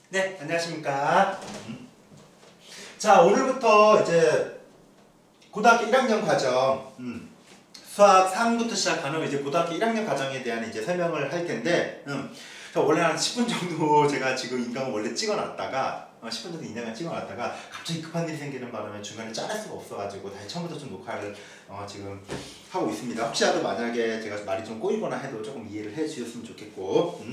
네, 안녕하십니까. 자, 오늘부터 이제 고등학교 1학년 과정, 수학 3부터 시작하는 이제 고등학교 1학년 과정에 대한 이제 설명을 할 텐데, 저 원래 한 10분 정도 제가 지금 인강을 원래 찍어놨다가, 10분 정도 인강을 찍어놨다가 갑자기 급한 일이 생기는 바람에 중간에 자를 수가 없어가지고 다시 처음부터 좀 녹화를 지금 하고 있습니다. 혹시라도 만약에 제가 말이 좀 꼬이거나 해도 조금 이해를 해주셨으면 좋겠고,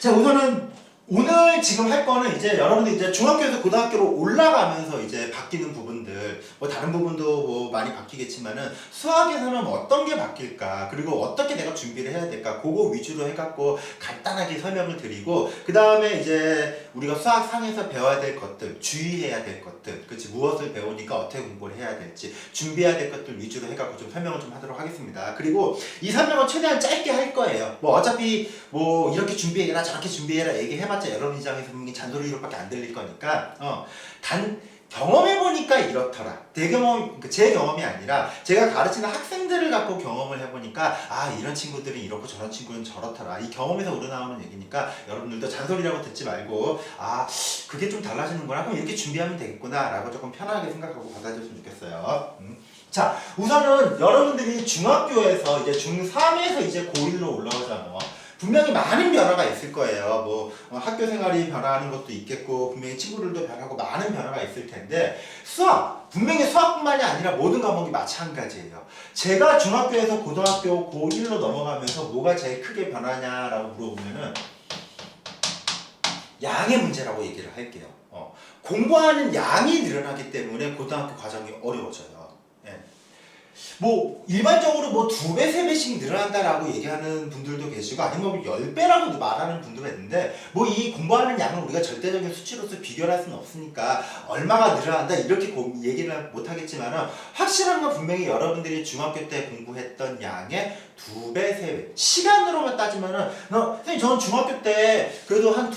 자, 우선은 오늘 지금 할 거는 이제 여러분들 이제 중학교에서 고등학교로 올라가면서 이제 바뀌는 부분들, 뭐 다른 부분도 뭐 많이 바뀌겠지만은 수학에서는 어떤 게 바뀔까, 그리고 어떻게 내가 준비를 해야 될까, 그거 위주로 해갖고 간단하게 설명을 드리고, 그 다음에 이제 우리가 수학 상에서 배워야 될 것들, 주의해야 될 것들, 그치, 무엇을 배우니까 어떻게 공부를 해야 될지, 준비해야 될 것들 위주로 해갖고 좀 설명을 좀 하도록 하겠습니다. 그리고 이 설명은 최대한 짧게 할 거예요. 뭐 어차피 뭐 이렇게 준비해라 저렇게 준비해라 얘기해봤자 여러분 입장에서 분명히 잔소리로밖에 안 들릴 거니까 단 경험해보니까 이렇더라. 제 경험이 아니라 제가 가르치는 학생들을 갖고 경험을 해보니까 아, 이런 친구들은 이렇고 저런 친구는 저렇더라. 이 경험에서 우러나오는 얘기니까 여러분들도 잔소리라고 듣지 말고 아, 그게 좀 달라지는구나. 그럼 이렇게 준비하면 되겠구나 라고 조금 편하게 생각하고 받아줬으면 좋겠어요. 자, 우선은 여러분들이 중학교에서 이제 중3에서 이제 고1로 올라오잖아. 분명히 많은 변화가 있을 거예요. 뭐 학교 생활이 변화하는 것도 있겠고 분명히 친구들도 변하고 많은 변화가 있을 텐데 분명히 수학뿐만이 아니라 모든 과목이 마찬가지예요. 제가 중학교에서 고등학교 고1로 넘어가면서 뭐가 제일 크게 변하냐라고 물어보면은 양의 문제라고 얘기를 할게요. 공부하는 양이 늘어나기 때문에 고등학교 과정이 어려워져요. 뭐 일반적으로 뭐 2배, 3배씩 늘어난다라고 얘기하는 분들도 계시고 아니면 뭐 10배라고 말하는 분들도 있는데 뭐 이 공부하는 양은 우리가 절대적인 수치로서 비교를 할 수는 없으니까 얼마가 늘어난다 이렇게 얘기를 못 하겠지만은 확실한 건 분명히 여러분들이 중학교 때 공부했던 양의 2배, 3배 시간으로만 따지면은 선생님 저는 중학교 때 그래도 한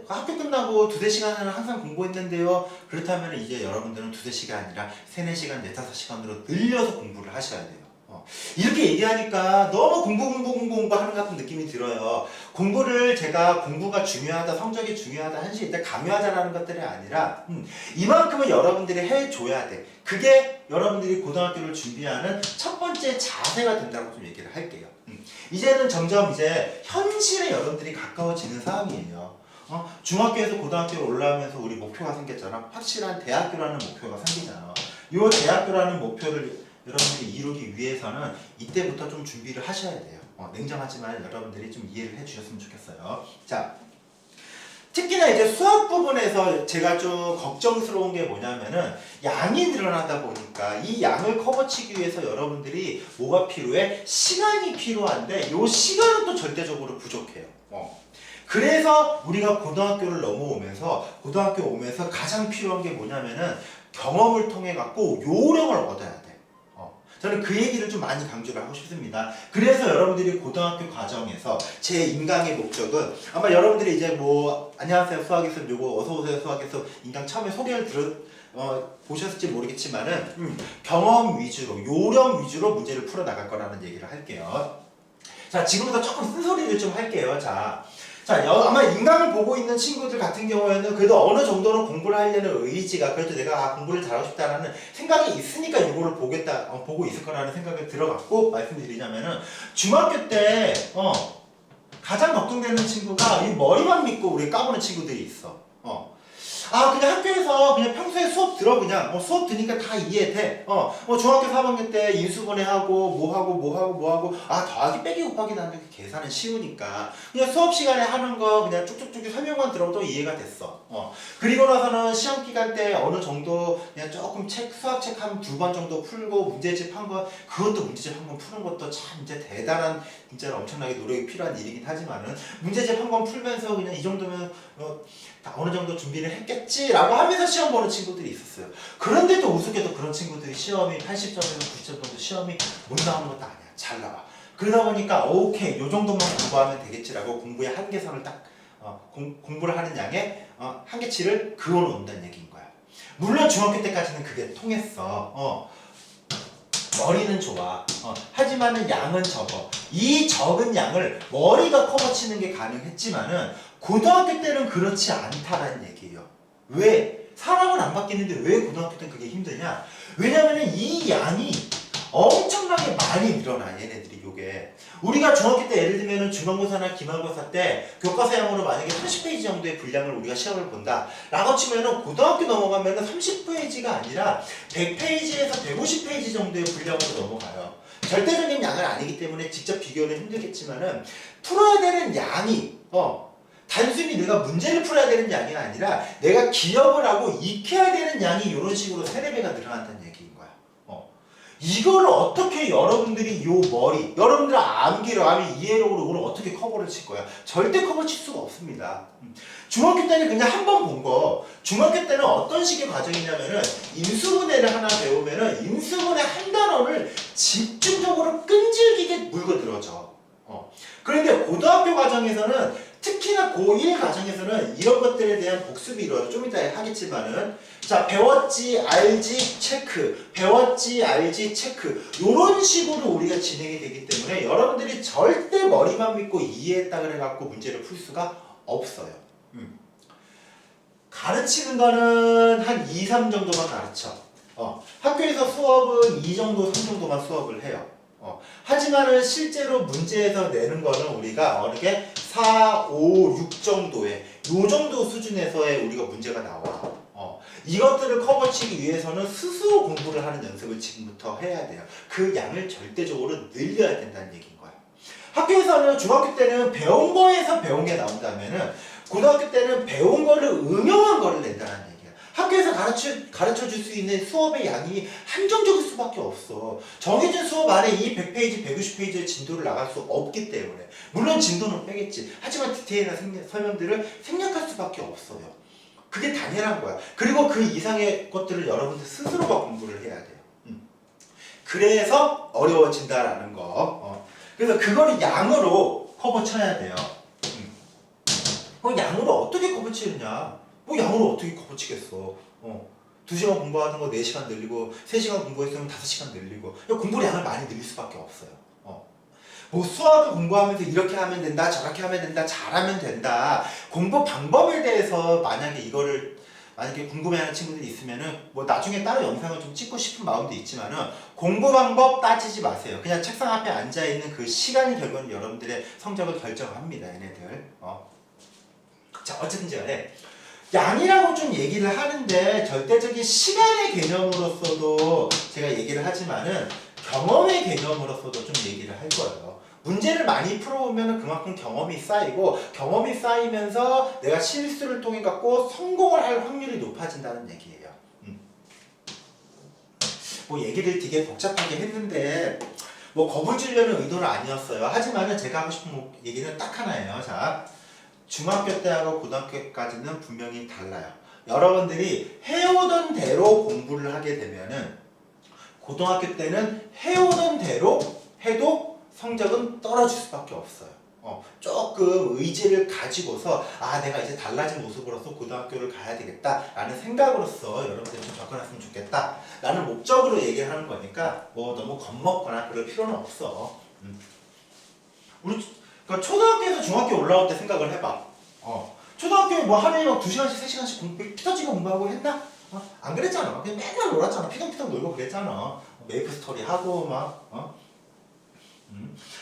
학교 끝나고 2-3시간은 항상 공부했는데요. 그렇다면 이제 여러분들은 2-3시간 아니라 3-4시간, 4-5시간으로 늘려서 공부를 하셔야 돼요. 이렇게 얘기하니까 너무 공부하는 같은 느낌이 들어요. 공부를 제가 공부가 중요하다, 성적이 중요하다, 한시 일단 강요하자라는 것들이 아니라 이만큼은 여러분들이 해줘야 돼. 그게 여러분들이 고등학교를 준비하는 첫 번째 자세가 된다고 좀 얘기를 할게요. 이제는 점점 이제 현실에 여러분들이 가까워지는 상황이에요. 중학교에서 고등학교로 올라오면서 우리 목표가 생겼잖아. 확실한 대학교라는 목표가 생기잖아. 이 대학교라는 목표를 여러분들이 이루기 위해서는 이때부터 좀 준비를 하셔야 돼요. 냉정하지만 여러분들이 좀 이해를 해주셨으면 좋겠어요. 자, 특히나 이제 수학 부분에서 제가 좀 걱정스러운 게 뭐냐면은 양이 늘어나다 보니까 이 양을 커버치기 위해서 여러분들이 뭐가 필요해? 시간이 필요한데 이 시간은 또 절대적으로 부족해요. 그래서 우리가 고등학교를 오면서 가장 필요한 게 뭐냐면은 경험을 통해 갖고 요령을 얻어야 돼. 저는 그 얘기를 좀 많이 강조를 하고 싶습니다. 그래서 여러분들이 고등학교 과정에서 제 인강의 목적은 아마 여러분들이 이제 뭐 안녕하세요 수학에서 요거 어서오세요 수학에서 인강 처음에 소개를 보셨을지 모르겠지만은 경험 위주로 요령 위주로 문제를 풀어 나갈 거라는 얘기를 할게요. 자, 지금부터 조금 쓴소리를 좀 할게요. 자, 아마 인강을 보고 있는 친구들 같은 경우에는 그래도 어느 정도는 공부를 하려는 의지가 그래도 내가 공부를 잘하고 싶다라는 생각이 있으니까 이거를 보고 있을 거라는 생각을 들어갖고 말씀드리자면은 중학교 때 가장 걱정되는 친구가 이 머리만 믿고 우리 까부는 친구들이 있어. 그냥 학교에서 그냥 평소에 수업 들어 그냥 수업 드니까 다 이해돼. 중학교 4학년 때 인수분해하고 뭐하고 더하기 빼기 곱하기 나누기 계산은 쉬우니까 그냥 수업 시간에 하는 거 그냥 쭉쭉쭉 설명만 들어도 이해가 됐어. 그리고 나서는 시험 기간 때 어느 정도 그냥 조금 수학책 한 2번 정도 풀고 문제집 한 번 그것도 문제집 한 번 푸는 것도 참 이제 대단한 진짜 엄청나게 노력이 필요한 일이긴 하지만은 문제집 한 번 풀면서 그냥 이 정도면 다 어느 정도 준비를 했겠지라고 하면서 시험 보는 친구들이 있었어요. 그런데도 우습게도 그런 친구들이 시험이 80점에서 90점 정도 시험이 못 나오는 것도 아니야. 잘 나와. 그러다 보니까 오케이 요 정도만 공부하면 되겠지라고 공부의 한계선을 딱 공부를 하는 양의 한계치를 그어놓는다는 얘기인 거야. 물론 중학교 때까지는 그게 통했어. 머리는 좋아. 하지만은 양은 적어. 이 적은 양을 머리가 커버치는 게 가능했지만은 고등학교 때는 그렇지 않다라는 얘기예요. 왜? 사람은 안 바뀌는데 왜 고등학교 때는 그게 힘드냐? 왜냐면은 이 양이 엄청나게 많이 늘어나, 얘네들이. 요게 우리가 중학교 때 예를 들면은 중간고사나 기말고사 때 교과서양으로 만약에 30페이지 정도의 분량을 우리가 시험을 본다 라고 치면은 고등학교 넘어가면은 30페이지가 아니라 100페이지에서 150페이지 정도의 분량으로 넘어가요. 절대적인 양은 아니기 때문에 직접 비교는 힘들겠지만은 풀어야 되는 양이 단순히 내가 문제를 풀어야 되는 양이 아니라 내가 기억을 하고 익혀야 되는 양이 이런 식으로 3~4배가 늘어난다는 얘기인 거야. 이걸 어떻게 여러분들이 요 머리, 여러분들 암기로, 이해력으로 이걸 어떻게 커버를 칠 거야? 절대 커버 칠 수가 없습니다. 중학교 때는 그냥 한 번 본 거, 중학교 때는 어떤 식의 과정이냐면은 인수분해를 하나 배우면은 인수분해 한 단원을 집중적으로 끈질기게 물고 들어져. 그런데 고등학교 과정에서는 특히나 고1 과정에서는 이런 것들에 대한 복습이 이루어져. 좀 이따 하겠지만은 자, 배웠지 알지 체크, 배웠지 알지 체크, 요런 식으로 우리가 진행이 되기 때문에 여러분들이 절대 머리만 믿고 이해했다 그래갖고 문제를 풀 수가 없어요. 가르치는 거는 한 2, 3 정도만 가르쳐. 학교에서 수업은 2 정도, 3 정도만 수업을 해요. 하지만은 실제로 문제에서 내는 거는 우리가 어느 게 4, 5, 6 정도의 요 정도 수준에서의 우리가 문제가 나와. 이것들을 커버치기 위해서는 스스로 공부를 하는 연습을 지금부터 해야 돼요. 그 양을 절대적으로 늘려야 된다는 얘기인 거예요. 학교에서는 중학교 때는 배운 거에서 배운 게 나온다면은 고등학교 때는 배운 거를 응용한 거를 낸다는 얘기예요. 학교에서 가르쳐 줄 수 있는 수업의 양이 한정적일 수밖에 없어. 정해진 수업 안에 이 100페이지, 150페이지의 진도를 나갈 수 없기 때문에. 물론 진도는 빼겠지. 하지만 디테일한 설명들을 생략할 수밖에 없어요. 그게 당연한 거야. 그리고 그 이상의 것들을 여러분들 스스로가 공부를 해야 돼요. 그래서 어려워진다라는 거. 그래서 그거를 양으로 커버 쳐야 돼요. 양으로 어떻게 커버 치느냐? 양으로 어떻게 커버 치겠어? 2시간 공부하던 거 4시간 늘리고 3시간 공부했으면 5시간 늘리고 공부 양을 많이 늘릴 수밖에 없어요. 수학을 공부하면서 이렇게 하면 된다, 저렇게 하면 된다, 잘하면 된다. 공부 방법에 대해서 만약에 궁금해하는 친구들이 있으면은 나중에 따로 영상을 좀 찍고 싶은 마음도 있지만은 공부 방법 따지지 마세요. 그냥 책상 앞에 앉아 있는 그 시간이 결국은 여러분들의 성적을 결정합니다, 얘네들. 자, 어쨌든지 간에 양이라고 좀 얘기를 하는데 절대적인 시간의 개념으로서도 제가 얘기를 하지만은 경험의 개념으로서도 좀 얘기를 할 거예요. 문제를 많이 풀어보면 그만큼 경험이 쌓이고 경험이 쌓이면서 내가 실수를 통해 갖고 성공을 할 확률이 높아진다는 얘기예요. 얘기를 되게 복잡하게 했는데 겁을 주려는 의도는 아니었어요. 하지만은 제가 하고 싶은 얘기는 딱 하나예요. 자, 중학교 때하고 고등학교까지는 분명히 달라요. 여러분들이 해오던 대로 공부를 하게 되면은 고등학교 때는 해오던 대로 해도 성적은 떨어질 수밖에 없어요. 조금 의지를 가지고서 내가 이제 달라진 모습으로서 고등학교를 가야 되겠다 라는 생각으로서 여러분들이 좀 접근했으면 좋겠다 라는 목적으로 얘기를 하는 거니까 너무 겁먹거나 그럴 필요는 없어. 우리 그러니까 초등학교에서 중학교 올라올 때 생각을 해봐. 초등학교에 하루에 2시간씩 3시간씩 피 터지게 공부하고 했나? 안 그랬잖아. 그냥 맨날 놀았잖아. 피덩피덩 놀고 그랬잖아. 메이플 스토리 하고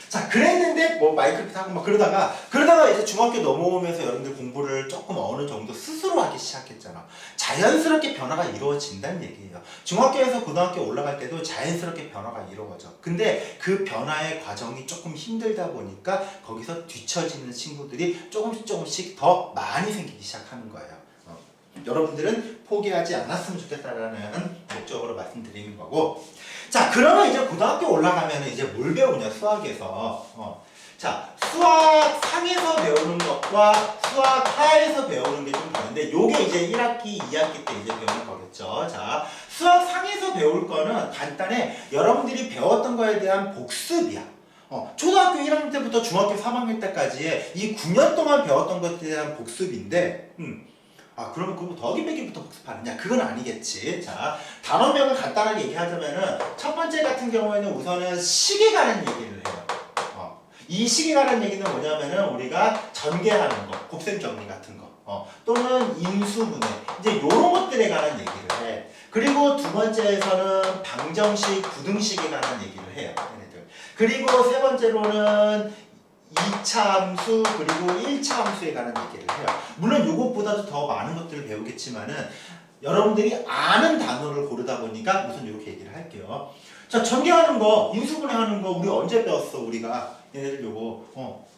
자, 그랬는데 마이크로핏 하고 그러다가 이제 중학교 넘어오면서 여러분들 공부를 조금 어느 정도 스스로 하기 시작했잖아. 자연스럽게 변화가 이루어진다는 얘기예요. 중학교에서 고등학교 올라갈 때도 자연스럽게 변화가 이루어져. 근데 그 변화의 과정이 조금 힘들다 보니까 거기서 뒤처지는 친구들이 조금씩 더 많이 생기기 시작하는 거예요. 여러분들은 포기하지 않았으면 좋겠다라는 목적으로 말씀드리는 거고. 자, 그러면 이제 고등학교 올라가면 이제 뭘 배우냐, 수학에서. 자, 수학 상에서 배우는 것과 수학 하에서 배우는 게 좀 다른데, 요게 이제 1학기, 2학기 때 이제 배우는 거겠죠. 자, 수학 상에서 배울 거는 간단해. 여러분들이 배웠던 거에 대한 복습이야. 초등학교 1학년 때부터 중학교 3학년 때까지 이 9년 동안 배웠던 것에 대한 복습인데, 그러면 그거 더하기 빼기부터 복습하느냐? 그건 아니겠지. 자, 단어명을 간단하게 얘기하자면은 첫 번째 같은 경우에는 우선은 시계가는 얘기를 해요. 이 식에 관한 얘기는 뭐냐면은 우리가 전개하는 거, 곱셈 정리 같은 거, 또는 인수분해 이제 이런 것들에 관한 얘기를 해. 그리고 두 번째에서는 방정식, 부등식에 관한 얘기를 해요. 얘네들. 그리고 세 번째로는 2차 함수 그리고 1차 함수에 관한 얘기를 해요. 물론 이것보다도 더 많은 것들을 배우겠지만은 여러분들이 아는 단어를 고르다 보니까 우선 이렇게 얘기를 할게요. 자, 전개하는 거, 인수분해하는 거 우리 언제 배웠어? 우리가 얘네들 요거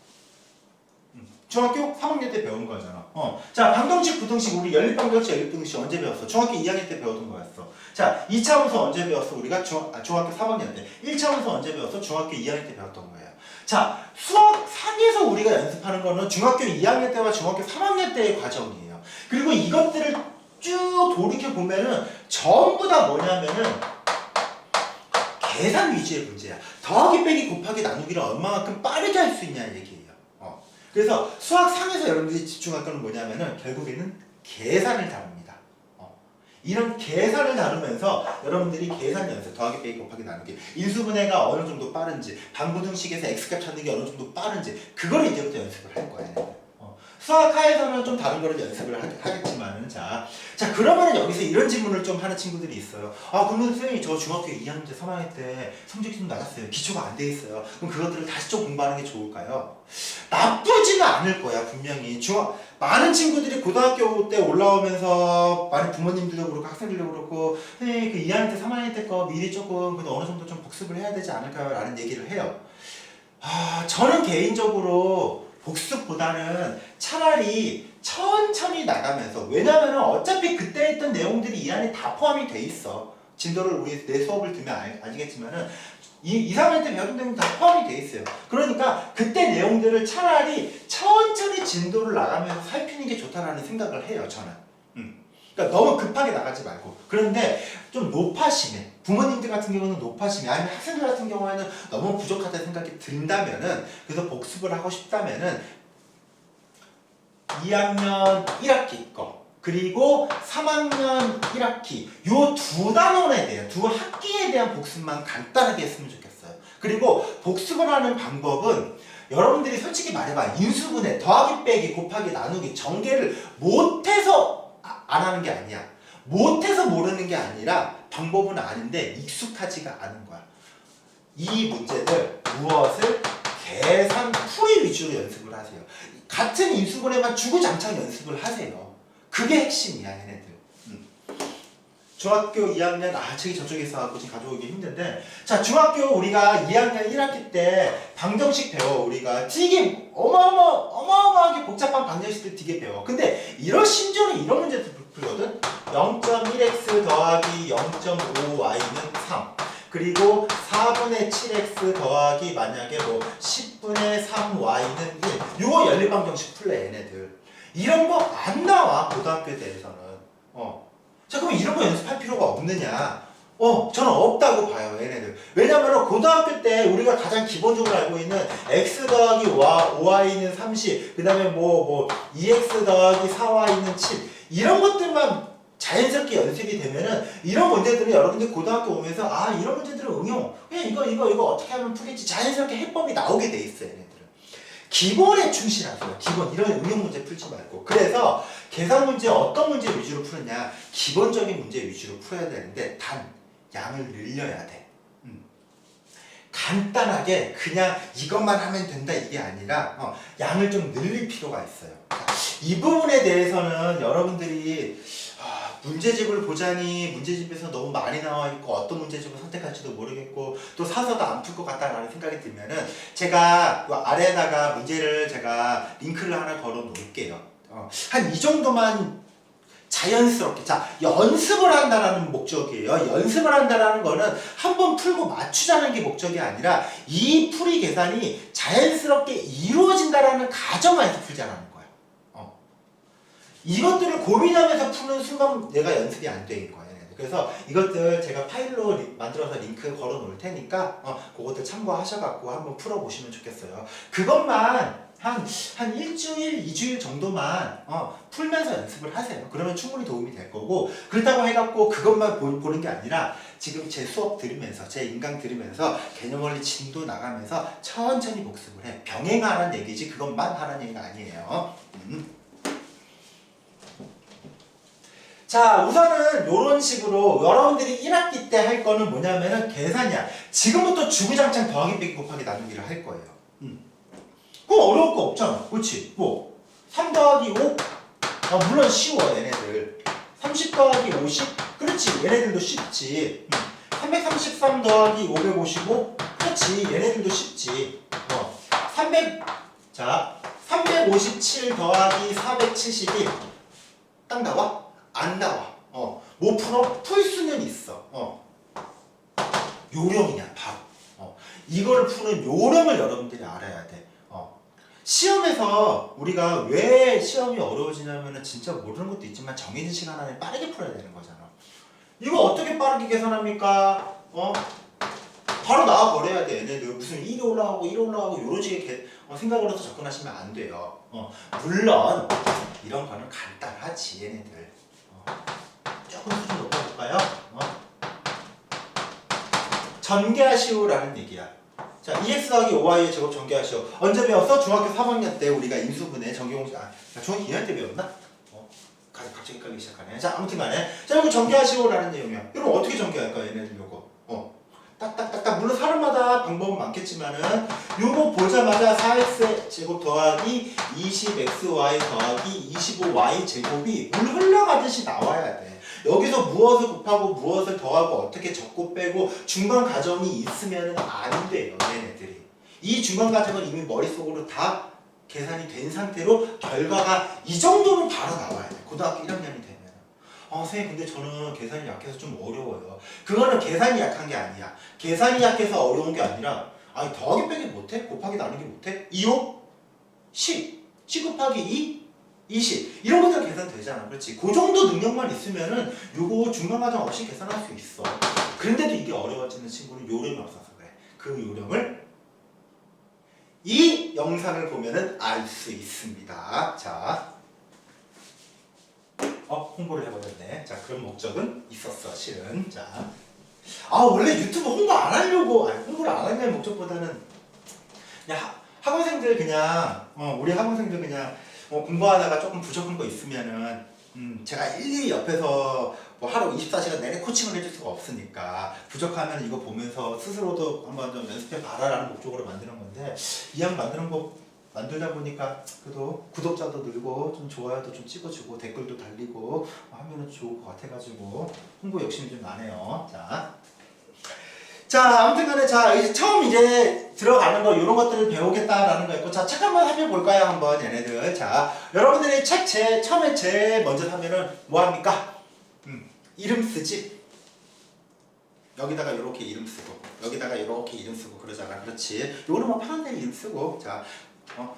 중학교 3학년 때 배운 거잖아. 자, 방정식, 부등식 우리 연립방정식, 연립부등식 언제 배웠어? 중학교 2학년 때 배우던 거였어. 자, 2차 함수 언제 배웠어? 우리가 중학교 3학년 때. 1차 함수 언제 배웠어? 중학교 2학년 때 배웠던 거예요. 자, 수학 상에서 우리가 연습하는 거는 중학교 2학년 때와 중학교 3학년 때의 과정이에요. 그리고 이것들을 쭉 돌이켜 보면은 전부 다 뭐냐면은 계산 위주의 문제야. 더하기 빼기 곱하기 나누기를 얼마만큼 빠르게 할 수 있냐는 얘기예요. 그래서 수학상에서 여러분들이 집중할 거는 뭐냐면은 결국에는 계산을 다룹니다. 이런 계산을 다루면서 여러분들이 계산 연습, 더하기 빼기 곱하기 나누기, 인수분해가 어느 정도 빠른지, 방부등식에서 x값 찾는 게 어느 정도 빠른지 그걸 이제부터 연습을 할 거예요. 수학하에서는 좀 다른 거를 연습을 하겠지만은 자 그러면은 여기서 이런 질문을 좀 하는 친구들이 있어요. 아, 그러면 선생님이 저 중학교 2학년 때 3학년 때 성적이 좀 나갔어요. 기초가 안 돼 있어요. 그럼 그것들을 다시 좀 공부하는 게 좋을까요? 나쁘지는 않을 거야. 분명히 많은 친구들이 고등학교 때 올라오면서 많은 부모님들도 그렇고 학생들도 그렇고 선생님 그 2학년 때 3학년 때 거 미리 조금 그래도 어느 정도 좀 복습을 해야 되지 않을까요? 라는 얘기를 해요. 저는 개인적으로 복습보다는 차라리 천천히 나가면서, 왜냐면은 어차피 그때 했던 내용들이 이 안에 다 포함이 돼 있어. 진도를 우리 내 수업을 들으면 아시겠지만은 2, 3학년 때 배웠던 내용 다 포함이 돼 있어요. 그러니까 그때 내용들을 차라리 천천히 진도를 나가면서 살피는 게 좋다라는 생각을 해요, 저는. 그러니까 너무 급하게 나가지 말고. 그런데 좀 높아심에, 부모님들 같은 경우는 높아심에, 아니면 학생들 같은 경우에는 너무 부족하다는 생각이 든다면은, 그래서 복습을 하고 싶다면은 2학년 1학기 거 그리고 3학년 1학기 요 두 단원에 대한, 두 학기에 대한 복습만 간단하게 했으면 좋겠어요. 그리고 복습을 하는 방법은 여러분들이 솔직히 말해봐. 인수분해, 더하기 빼기 곱하기 나누기 전개를 못해서 안 하는 게 아니야. 못해서 모르는 게 아니라 방법은 아는데 익숙하지가 않은 거야. 이 문제들 무엇을? 계산 풀이 위주로 연습을 하세요. 같은 인수분해만 주구장창 연습을 하세요. 그게 핵심이야, 얘네들. 중학교 2학년, 책이 저쪽에 있어갖고 지금 가져오기 힘든데, 자, 중학교 우리가 2학년 1학기 때 방정식 배워. 우리가 되게 어마어마하게 복잡한 방정식들 되게 배워. 근데 심지어는 이런 문제도 풀거든. 0.1x 더하기 0.5y는 3. 그리고 4분의 7x 더하기 만약에 10분의 3y는 1. 요거 연립방정식 풀래, 얘네들. 이런 거 안 나와, 고등학교 때에서는. 자, 그럼 이런 거 연습할 필요가 없느냐? 저는 없다고 봐요, 얘네들. 왜냐면 고등학교 때 우리가 가장 기본적으로 알고 있는 x 더하기 5y는 30, 그 다음에 2x 더하기 4y는 7, 이런 것들만 자연스럽게 연습이 되면은 이런 문제들은 여러분들 고등학교 오면서 이런 문제들은 응용, 그냥 이거 어떻게 하면 풀겠지, 자연스럽게 해법이 나오게 돼 있어요, 얘네들은. 기본에 충실하세요. 기본. 이런 응용 문제 풀지 말고. 그래서 계산 문제 어떤 문제 위주로 푸느냐, 기본적인 문제 위주로 풀어야 되는데 단 양을 늘려야 돼. 간단하게 그냥 이것만 하면 된다 이게 아니라 양을 좀 늘릴 필요가 있어요. 이 부분에 대해서는 여러분들이 문제집을 보자니 문제집에서 너무 많이 나와 있고 어떤 문제집을 선택할지도 모르겠고 또 사서도 안 풀 것 같다라는 생각이 들면은 제가 아래에다가 문제를 제가 링크를 하나 걸어 놓을게요. 한 이 정도만 자연스럽게, 자, 연습을 한다라는 목적이에요. 연습을 한다라는 거는 한번 풀고 맞추자는 게 목적이 아니라 이 풀이 계산이 자연스럽게 이루어진다라는 가정하에서 풀자라는 거예요. 이것들을 고민하면서 푸는 순간 내가 연습이 안 되는 거예요. 그래서 이것들 제가 파일로 만들어서 링크 걸어 놓을 테니까 그것들 참고하셔갖고 한번 풀어보시면 좋겠어요. 그것만 한 일주일, 2주일 정도만 풀면서 연습을 하세요. 그러면 충분히 도움이 될 거고, 그렇다고 해갖고 그것만 보는 게 아니라 지금 제 수업 들으면서, 제 인강 들으면서 개념원리 진도 나가면서 천천히 복습을 해. 병행하라는 얘기지 그것만 하라는 얘기가 아니에요. 자, 우선은 이런 식으로 여러분들이 1학기 때 할 거는 뭐냐면은 계산이야. 지금부터 주구장창 더하기 빼기 곱하기 나누기를 할 거예요. 그거 어려울 거 없잖아. 그렇지? 뭐 3 더하기 5? 물론 쉬워 얘네들. 30 더하기 50? 그렇지, 얘네들도 쉽지. 333 더하기 555? 그렇지, 얘네들도 쉽지. 357 더하기 472 딱 나와? 안 나와. 못 풀어? 풀 수는 있어. 요령이야, 바로. 이거를 푸는 요령을 여러분들이 알아야 돼. 시험에서 우리가 왜 시험이 어려워지냐면은 진짜 모르는 것도 있지만 정해진 시간 안에 빠르게 풀어야 되는 거잖아. 이거 어떻게 빠르게 계산합니까? 바로 나와버려야 돼. 얘네들 무슨 1이 올라가고 1이 올라가고 요런 식의 생각을 해서 접근하시면 안 돼요. 물론 이런 거는 간단하지 얘네들. 조금 수준 높여볼까요? 전개하시오라는 얘기야. 자, 2x 더하기 5y의 제곱 전개하시오. 언제 배웠어? 중학교 3학년 때 우리가 인수분해 전개공식, 중학교 2학년 때 배웠나? 갑자기 헷갈리기 시작하네. 자, 아무튼 간에. 자, 이거 전개하시오라는 내용이야. 여러분 어떻게 전개할까, 얘네들 요거? 딱딱딱딱. 물론 사람마다 방법은 많겠지만은, 요거 보자마자 4x 제곱 더하기 20xy 더하기 25y 제곱이 물 흘러가듯이 나와야 돼. 여기서 무엇을 곱하고 무엇을 더하고 어떻게 적고 빼고 중간 과정이 있으면 안 돼요, 얘네들이. 이 중간 과정은 이미 머릿속으로 다 계산이 된 상태로 결과가 이 정도는 바로 나와야 돼. 고등학교 1학년이 되면. 선생님 근데 저는 계산이 약해서 좀 어려워요. 그거는 계산이 약한 게 아니야. 계산이 약해서 어려운 게 아니라, 더하기 빼기 못해? 곱하기 나누기 못해? 2호? 10. 10 곱하기 2? 20. 이런 것들 계산되잖아. 그렇지? 그 정도 능력만 있으면은 요거 중간과정 없이 계산할 수 있어. 그런데도 이게 어려워지는 친구는 요령이 없어서 그래. 그 요령을 이 영상을 보면은 알 수 있습니다. 자, 홍보를 해버렸네. 자, 그런 목적은 있었어, 실은. 자, 원래 유튜브 홍보 안 하려고, 홍보를 안 하려는 목적보다는 그냥 학원생들 그냥, 우리 학원생들 그냥 공부하다가 조금 부족한 거 있으면은 제가 일일이 옆에서 뭐 하루 24시간 내내 코칭을 해줄 수가 없으니까 부족하면 이거 보면서 스스로도 한번 좀 연습해 봐라라는 목적으로 만드는 건데, 이왕 만드는 거 만들다 보니까 그래도 구독자도 늘고 좀 좋아요도 좀 찍어주고 댓글도 달리고 하면은 좋을 것 같아가지고 홍보 욕심이 좀 나네요. 자, 아무튼 간에, 자, 처음 이제 들어가는 거, 이런 것들을 배우겠다라는 거 있고, 자, 책 한번 살펴볼까요? 한번, 얘네들. 자, 여러분들이 책 처음에 제일 먼저 사면은 뭐 합니까? 이름 쓰지? 여기다가 이렇게 이름 쓰고, 여기다가 이렇게 이름 쓰고 그러잖아. 그렇지? 요거는 뭐 편한 대로 이름 쓰고, 자.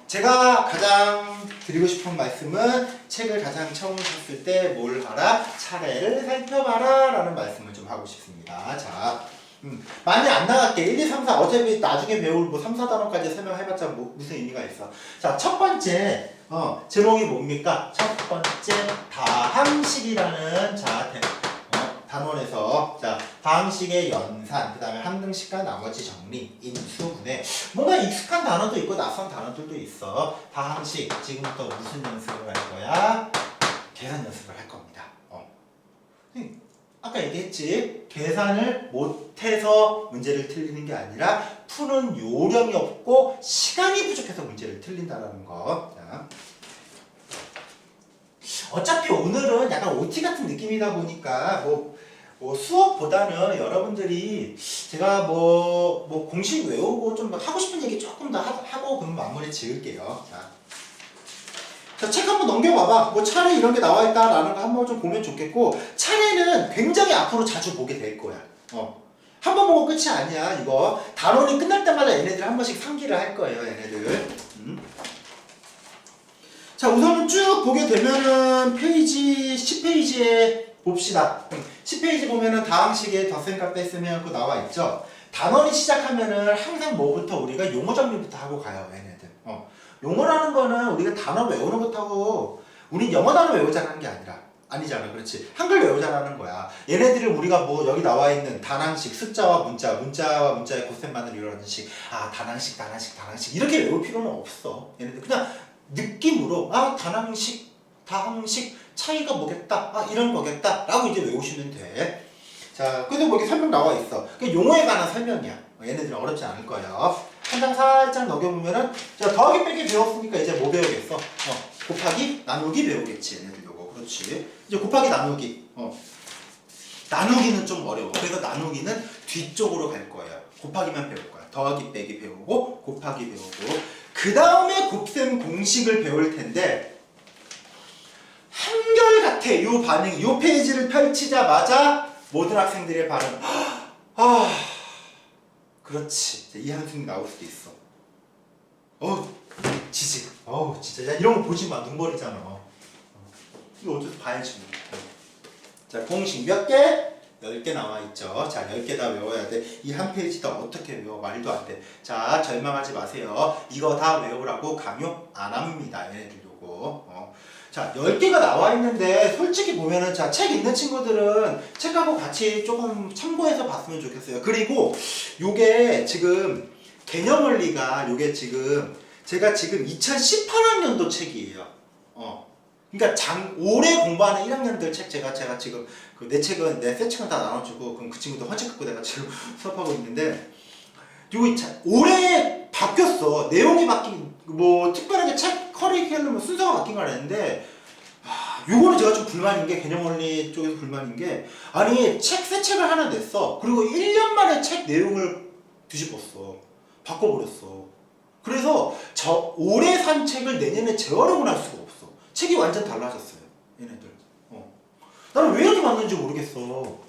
제가 가장 드리고 싶은 말씀은 책을 가장 처음 샀을 때 뭘 봐라? 차례를 살펴봐라 라는 말씀을 좀 하고 싶습니다. 자, 많이 안 나갈게. 1, 2, 3, 4 어차피 나중에 배울 뭐 3, 4단원까지 설명해봤자 무슨 의미가 있어. 자, 첫 번째 제목이 뭡니까? 첫 번째 다항식이라는 단원에서, 자, 다항식의 연산, 그 다음에 항등식과 나머지 정리, 인수분해. 뭔가 익숙한 단어도 있고 낯선 단어들도 있어. 다항식, 지금부터 무슨 연습을 할 거야? 계산 연습을 할 겁니다. 아까 얘기했지? 계산을 못해서 문제를 틀리는 게 아니라 푸는 요령이 없고 시간이 부족해서 문제를 틀린다는 거. 자. 어차피 오늘은 약간 OT 같은 느낌이다 보니까 뭐 수업보다는 여러분들이 제가 뭐 공식 외우고 좀 하고 싶은 얘기 조금 더 하고 그럼 마무리 지을게요. 자, 책 한번 넘겨봐봐. 뭐 차례 이런 게 나와 있다라는 거 한번 좀 보면 좋겠고, 차례는 굉장히 앞으로 자주 보게 될 거야. 한 번 보고 끝이 아니야. 이거 단원이 끝날 때마다 얘네들 한 번씩 상기를 할 거예요. 얘네들. 자, 우선은 쭉 보게 되면은 페이지 10페이지에 봅시다. 10페이지 보면은 다항식에 덧셈값 뺐으면 그거 나와 있죠. 단원이 시작하면은 항상 뭐부터 우리가 용어 정리부터 하고 가요. 얘네들. 용어라는 거는 우리가 단어 외우는 것하고 우린 영어 단어 외우자는 게 아니잖아. 그렇지. 한글 외우자라는 거야. 얘네들을 우리가 뭐 여기 나와 있는 단항식, 숫자와 문자와 문자의 곱셈만으로 이루어진 식, 단항식 이렇게 외울 필요는 없어. 얘네들 그냥 느낌으로 단항식, 다항식 차이가 뭐겠다, 이런 거겠다 라고 이제 외우시면 돼. 자, 그래서 뭐 이렇게 설명 나와 있어. 그 용어에 관한 설명이야. 얘네들은 어렵지 않을 거예요. 한 장 살짝 넘겨보면은, 자, 더하기 빼기 배웠으니까 이제 뭐 배우겠어? 곱하기 나누기 배우겠지. 얘네들 요거. 그렇지. 이제 곱하기 나누기. 나누기는 좀 어려워. 그래서 나누기는 뒤쪽으로 갈 거예요. 곱하기만 배울 거야. 더하기 빼기 배우고 곱하기 배우고 그 다음에 곱셈 공식을 배울 텐데 한결같아. 요 반응이. 요 페이지를 펼치자마자 모든 학생들의 반응. 그렇지. 이 한숨이 나올 수도 있어. 지지. 진짜. 야, 이런 거 보지 마. 눈 버리잖아. 이거 어째서 봐야지. 자, 공식 몇 개? 10개 나와 있죠. 자, 10개 다 외워야 돼. 이 한 페이지 다 어떻게 외워? 말도 안 돼. 자, 절망하지 마세요. 이거 다 외우라고 강요 안 합니다. 얘네들 요거. 자, 10개가 나와 있는데 솔직히 보면은 자, 책 있는 친구들은 책하고 같이 조금 참고해서 봤으면 좋겠어요. 그리고 요게 지금 개념원리가 요게 지금 제가 지금 2018학년도 책이에요. 그러니까 올해 공부하는 1학년들 책 제가 지금 내 책은 내 새 책은 다 나눠주고 그럼 그 친구도 헌책 갖고 내가 지금 수업하고 있는데 요거 올해 바뀌었어. 내용이 바뀐 뭐 특별하게 책 커리큘럼 순서가 바뀐 건 아닌데 요거는 제가 좀 불만인 게 개념원리 쪽에서 불만인 게 아니 새 책을 하나 냈어. 그리고 1년 만에 책 내용을 뒤집었어. 바꿔버렸어. 그래서 올해 산 책을 내년에 재활용을 할 수가 없어. 책이 완전 달라졌어요. 얘네들. 나는 왜 이렇게 맞는지 모르겠어.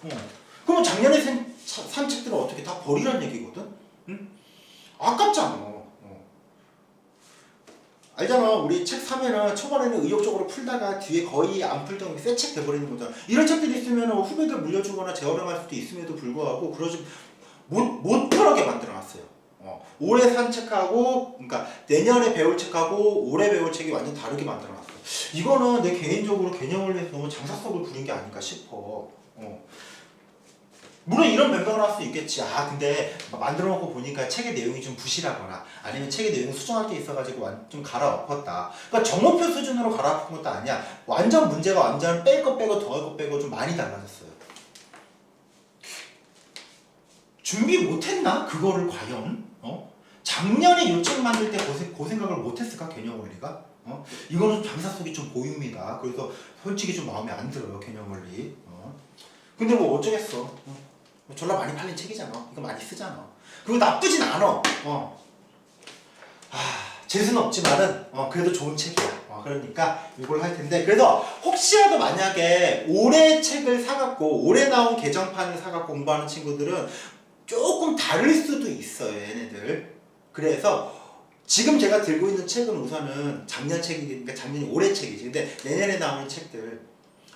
그러면 작년에 산 책들은 어떻게 다 버리란 얘기거든? 응? 아깝잖아. 알잖아. 우리 책 사면은 초반에는 의욕적으로 풀다가 뒤에 거의 안 풀던 새 책 돼버리는 거잖아. 이런 책들이 있으면 후배들 물려주거나 재활용할 수도 있음에도 불구하고 그러지 못 편하게 만들어놨어요. 올해 산 책하고 그러니까 내년에 배울 책하고 올해 배울 책이 완전 다르게 만들어놨어. 이거는 내 개인적으로 개념원리에서 장사성을 부린 게 아닐까 싶어. 물론 이런 변경을 할 수 있겠지. 근데 만들어 놓고 보니까 책의 내용이 좀 부실하거나 아니면 책의 내용이 수정할 게 있어가지고 좀 갈아엎었다. 그러니까 정오표 수준으로 갈아엎은 것도 아니야. 완전 문제가 완전 뺄 거 빼고 더할 거 빼고 좀 많이 달라졌어요. 준비 못했나? 그거를 과연? 작년에 요 책 만들 때 고생각을 못했을까? 개념원리가? 이거는 장사 속이 좀 보입니다. 그래서 솔직히 좀 마음에 안 들어요. 개념원리. 근데 뭐 어쩌겠어. 졸라 많이 팔린 책이잖아. 이거 많이 쓰잖아. 그리고 나쁘진 않아. 재수는 없지만은 그래도 좋은 책이야. 그러니까 이걸 할 텐데 그래서 혹시라도 만약에 올해 책을 사갖고 올해 나온 개정판을 사갖고 공부하는 친구들은 조금 다를 수도 있어요. 얘네들. 그래서 지금 제가 들고 있는 책은 우선은 작년 책이니까 작년이 올해 책이지. 근데 내년에 나오는 책들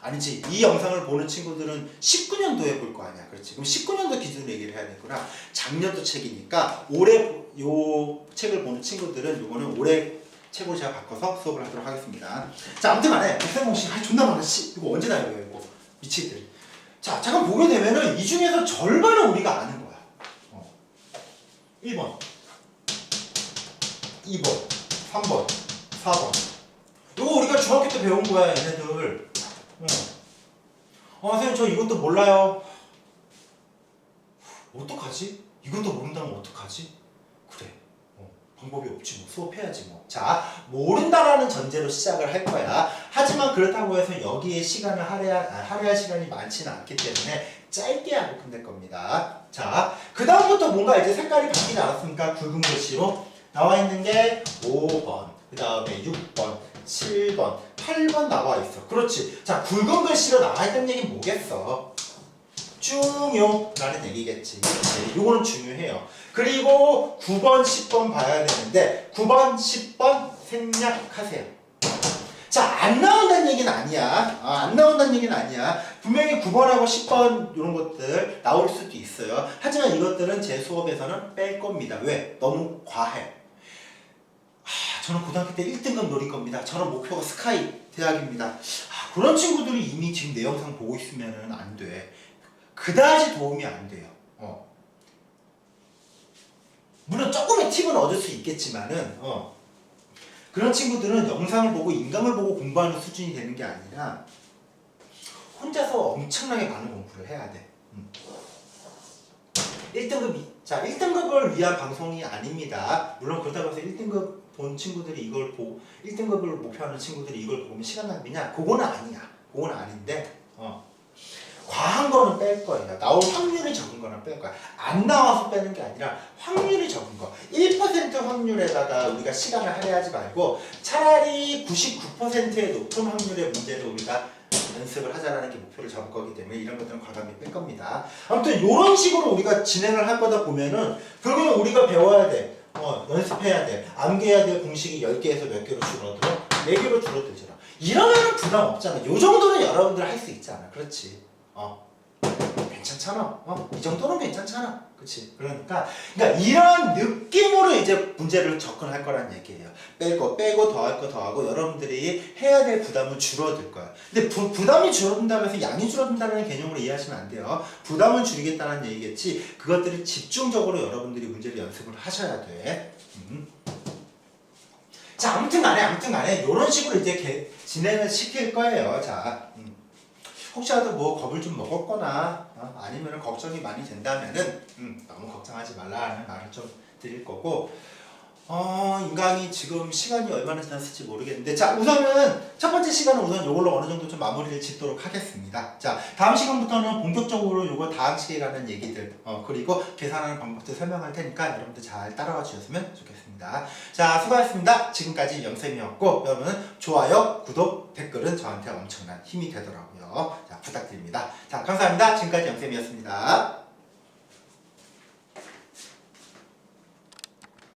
아니지. 이 영상을 보는 친구들은 19년도에 볼 거 아니야. 그렇지. 그럼 19년도 기준으로 얘기를 해야 되구나. 작년도 책이니까 올해 요 책을 보는 친구들은 요거는 올해 책으로 제가 바꿔서 수업을 하도록 하겠습니다. 자, 아무튼 간에 곱셈공식 존나 많아. 이거 언제 나요 이거. 미치겠들. 자, 잠깐 보게 되면은 이 중에서 절반은 우리가 아는 거야. 1번 2번 3번 4번 이거 우리가 중학교 때 배운 거야. 얘네들. 선생님 저 이것도 몰라요. 어떡하지? 이것도 모른다면 어떡하지? 그래. 방법이 없지 뭐. 수업해야지 뭐. 자, 모른다라는 전제로 시작을 할 거야. 하지만 그렇다고 해서 여기에 시간을 할애할 시간이 많지는 않기 때문에 짧게 하고 끝낼 겁니다. 자, 그 다음부터 뭔가 이제 색깔이 바뀌지 않았습니까? 굵은 글씨로 나와 있는 게 5번, 그 다음에 6번, 7번, 8번 나와 있어. 그렇지. 자, 굵은 글씨로 나와 있다는 얘기는 뭐겠어? 중요라는 얘기겠지. 그렇지. 요거는 중요해요. 그리고 9번, 10번 봐야 되는데 9번, 10번 생략하세요. 자, 안 나온다는 얘기는 아니야. 안 나온다는 얘기는 아니야. 분명히 9번하고 10번 이런 것들 나올 수도 있어요. 하지만 이것들은 제 수업에서는 뺄 겁니다. 왜? 너무 과해. 저는 고등학교 때 1등급 노릴 겁니다. 저는 목표가 스카이 대학입니다. 그런 친구들이 이미 지금 내 영상 보고 있으면 안 돼. 그다지 도움이 안 돼요. 물론 조금의 팁은 얻을 수 있겠지만은 그런 친구들은 영상을 보고 인강을 보고 공부하는 수준이 되는 게 아니라 혼자서 엄청나게 많은 공부를 해야 돼. 1등급을 위한 방송이 아닙니다. 물론 그렇다고 해서 1등급 본 친구들이 이걸 보고 1등급을 목표하는 친구들이 이걸 보면 시간 낭비냐? 그거는 아니야. 그거는 아닌데 과한 거는 뺄 거예요. 나올 확률이 적은 거는 뺄 거야. 안 나와서 빼는 게 아니라 확률이 적은 거. 1% 확률에다가 우리가 시간을 할애하지 말고 차라리 99%의 높은 확률의 문제를 우리가 연습을 하자라는 게 목표를 잡을 거기 때문에 이런 것들은 과감히 뺄 겁니다. 아무튼 이런 식으로 우리가 진행을 할 거다 보면은 결국은 우리가 배워야 돼. 연습해야 돼. 암기해야 될 공식이 10개에서 몇 개로 줄어들어? 4개로 줄어들잖아. 이러면은 부담 없잖아. 요 정도는 여러분들 할 수 있잖아. 그렇지. 괜찮잖아. 이 정도는 괜찮잖아. 그치? 그러니까 이런 느낌으로 이제 문제를 접근할 거란 얘기예요. 뺄 거 빼고 더할 거 더하고 여러분들이 해야 될 부담은 줄어들 거야. 근데 부담이 줄어든다고 해서 양이 줄어든다는 개념으로 이해하시면 안 돼요. 부담은 줄이겠다는 얘기겠지. 그것들을 집중적으로 여러분들이 문제를 연습을 하셔야 돼. 자, 아무튼 간에 이런 식으로 이제 진행을 시킬 거예요. 자, 혹시라도 뭐 겁을 좀 먹었거나 아니면 걱정이 많이 된다면은 너무 걱정하지 말라는 말을 좀 드릴 거고 인강이 지금 시간이 얼마나 지났을지 모르겠는데 자 우선은 첫 번째 시간은 우선 이걸로 어느 정도 좀 마무리를 짓도록 하겠습니다. 자 다음 시간부터는 본격적으로 요거 다항식에 관한 얘기들 그리고 계산하는 방법도 설명할 테니까 여러분들 잘 따라와 주셨으면 좋겠습니다. 자 수고하셨습니다. 지금까지 영쌤이었고 여러분은 좋아요, 구독, 댓글은 저한테 엄청난 힘이 되더라고요. 자 부탁드립니다. 자 감사합니다. 지금까지 영쌤이었습니다.